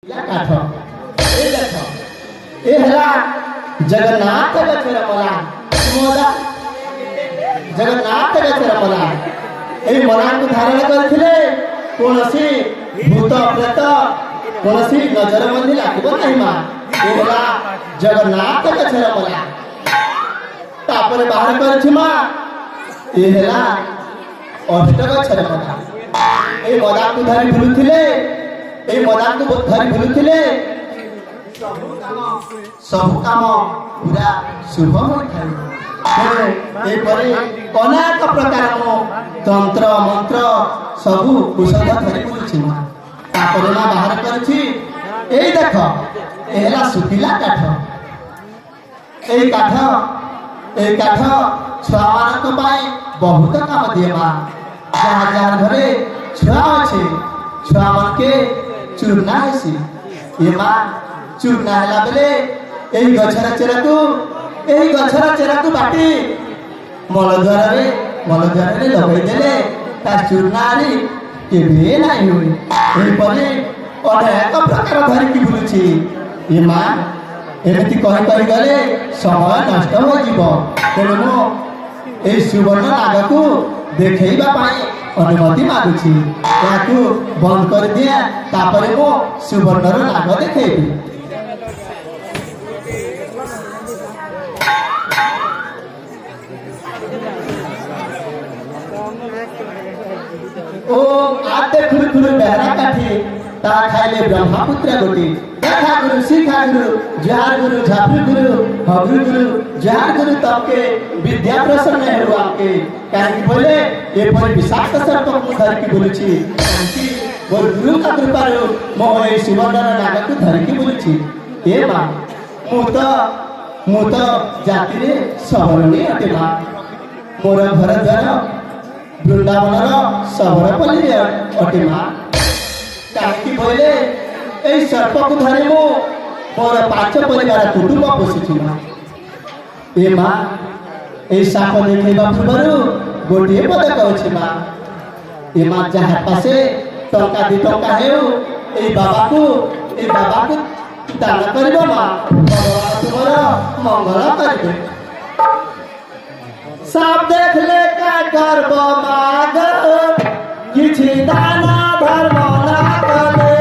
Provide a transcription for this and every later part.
काठ ए देख ए हला जगन्नाथ गचर मला मोदा जगन्नाथ गचर मला ए मला को धारण करथिले कोनसी भूत प्रेत कोनसी नजर मंदी लागिबो नाही मा ए हला जगन्नाथ गचर मला तापर बाहर करछि मा ए हला अष्ट गचर मला ए मदा को धरि बुलुथिले ए मदा को धरि बुलुथिले सब काम पूरा शुभ होइथाय ए परे अनेक प्रकार तंत्र मंत्र सब औषध धरि बुलुछि तापरे ना बाहर करछि ए देख एला सुखिला काठ ए काठ छुआ मानक पाए बहुत काम दिए मा जहाँ जहाँ घरे छुआ अच्छे छुआ मन के चूर्णा हेसी ये माँ चूर्णा हैला बेले एही गछरा चेरा को बाटी मलद्वार रे लगई देले ता चूर्णा आरी केबे नाही होई एही परे अनेक प्रकार धरि की बुलुछि ये माँ एमिति कहि गले समय नष्ट हो जीवो तेणु मो ए सुवर्ण नाग को देखैबा पाए अनुमति मागुछि याकू बंद कर दिया तापरे मो सुवर्ण नाग देखैबी ओ आते खुल बहरा काठी ता खाइले ब्रह्मपुत्र गोटी देखा गुरु शिखा गुरु जहार गुरु झापू गुरु हगु गुरु जहार गुरु तबके विद्या प्रसन्न हेरु आपके काहे बोले ए पर विषाक्त सर्प को धर की बोलुछि बोल गुरु का कृपा रो मोह सुवर्ण नाग को धर की बोलुछि ए मां मुत जाति रे सहरणी अटे मां मोर घर द्वार वृंदावन सहर पल्ली अटे मां काहे बोले ए सर्प को धरि मो मोर पांच परिवार कुटुंब पोषिछि मां ए मां ए साप देखैबा पूर्वरु गोटिए पद कहछि मां ए मां जहाँ पासे टंका दि टंका हेउ ए बाबा को दान करबो मां भगवान तुमर मंगल करबे साप देख ले का करबो माग किछि दान धर्म ना करे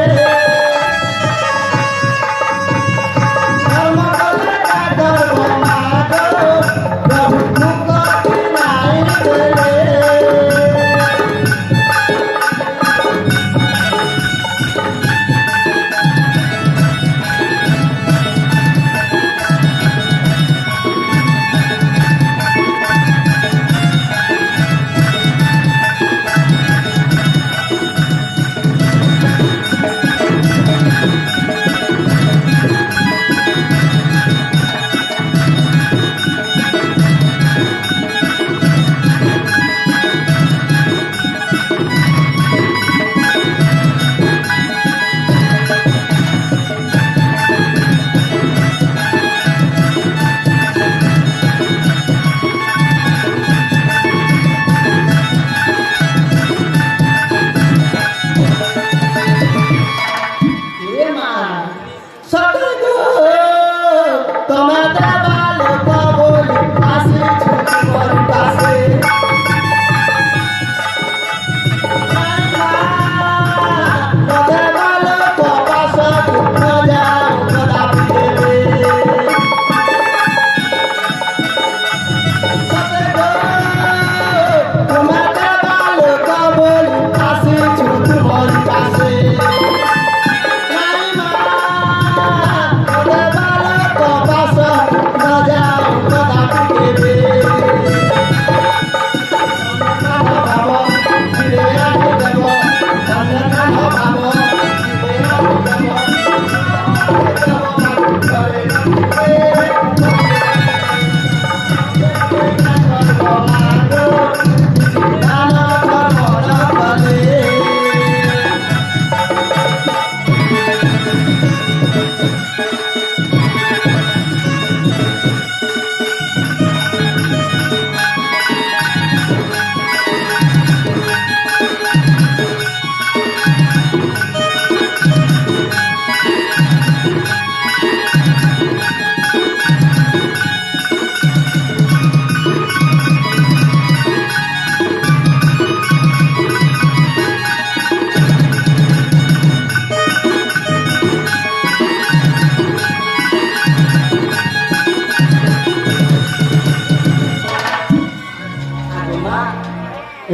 जा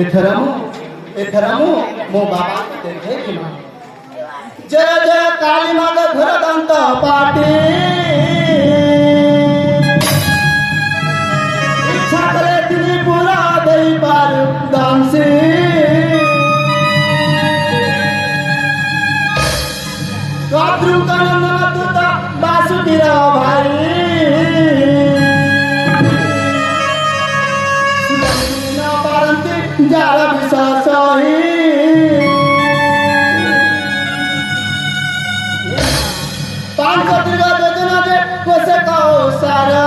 एथर मो बाबा देखे कि जय जय काली माग घुरदंत पाटी इच्छा करे तिनी पूरा देई पार दानसी काद्रुकनंदन दूत बासुदेव भाई सुदर्शन पारंती जार विश्वासही पांच दुर्गा योजना जे कोसे कहो सारा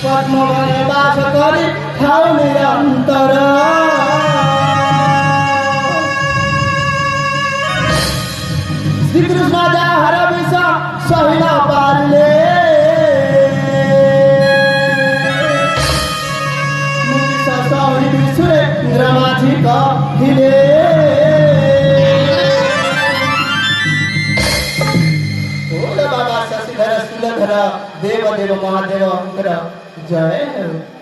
पद्म बने बास करी खाओ निरंतर श्री कृष्ण जा हर विष सहिला पारले मुक्ति सही विश्वे इंद्रमाझी कहिले धर देव देव महादेव जय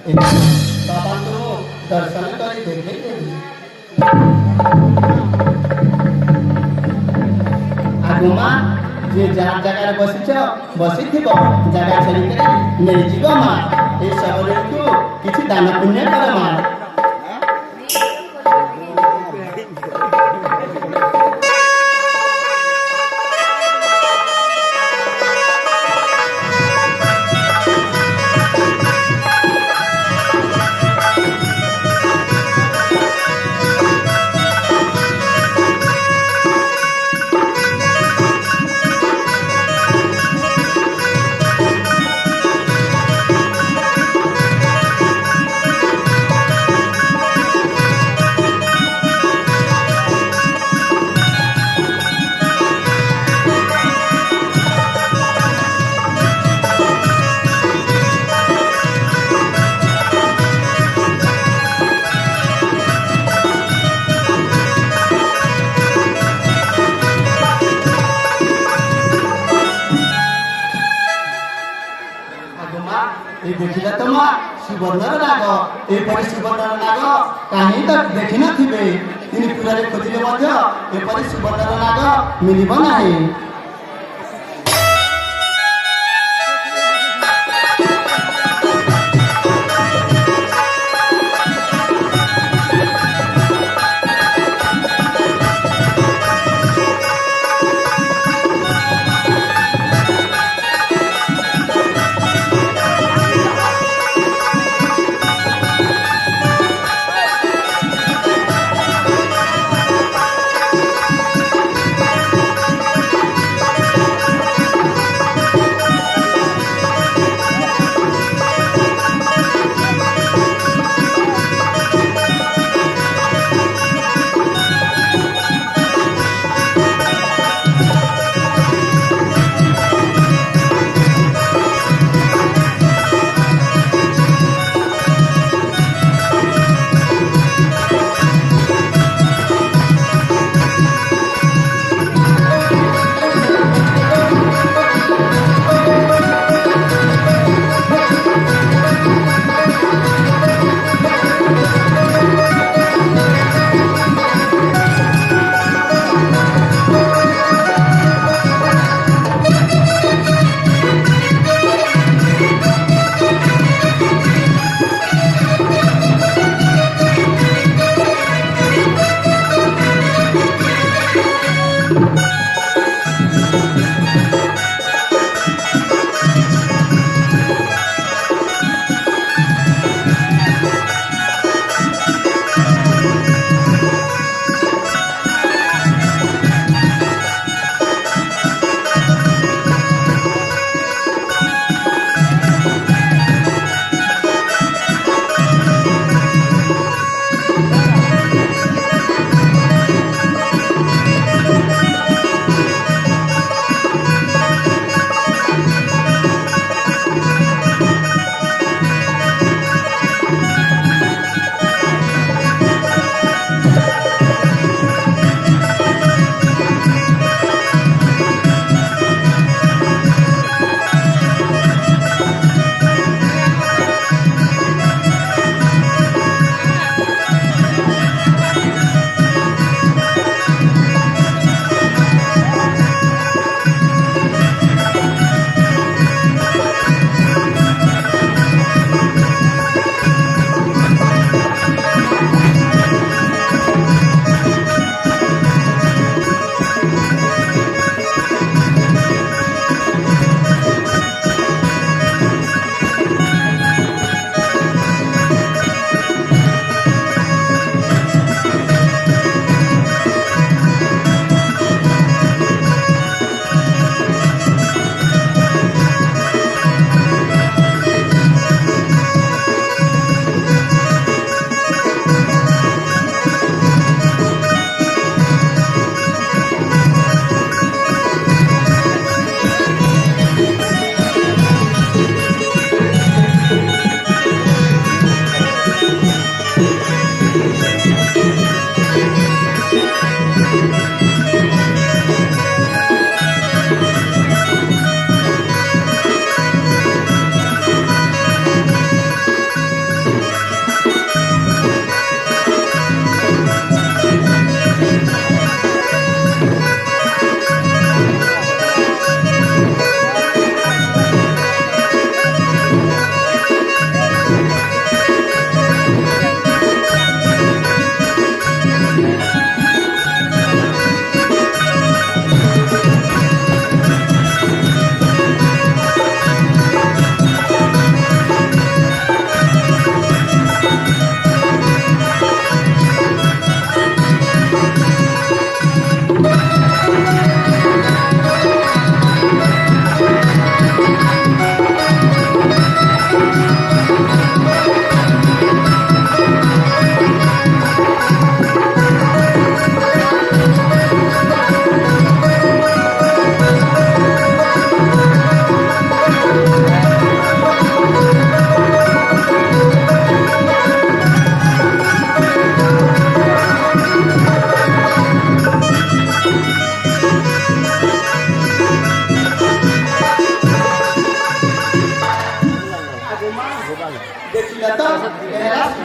बाबा तुम दर्शन कर देखे आगुमा जे जहाँ जगह बसी जगह छाड़ी नहीं जीव माँ ये सब को किसी दान पुण्य कर माँ देखिला तो माँ सुवर्णर नाग एपरी सुवर्णर नाग कहीं तक देखी नथिबे तिनी पुरारे खोजिले मध्य एपरी सुवर्णर नाग मिलिब नाही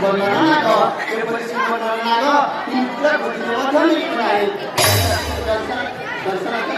ସୁବର୍ଣ୍ଣ ନାଗ ଏପରି ସୁବର୍ଣ୍ଣ ନାଗ ଇନ୍ଦ୍ର ବୁଦ୍ଧି ମଧ୍ୟ ମିଳୁନାହିଁ। ଦର୍ଶନ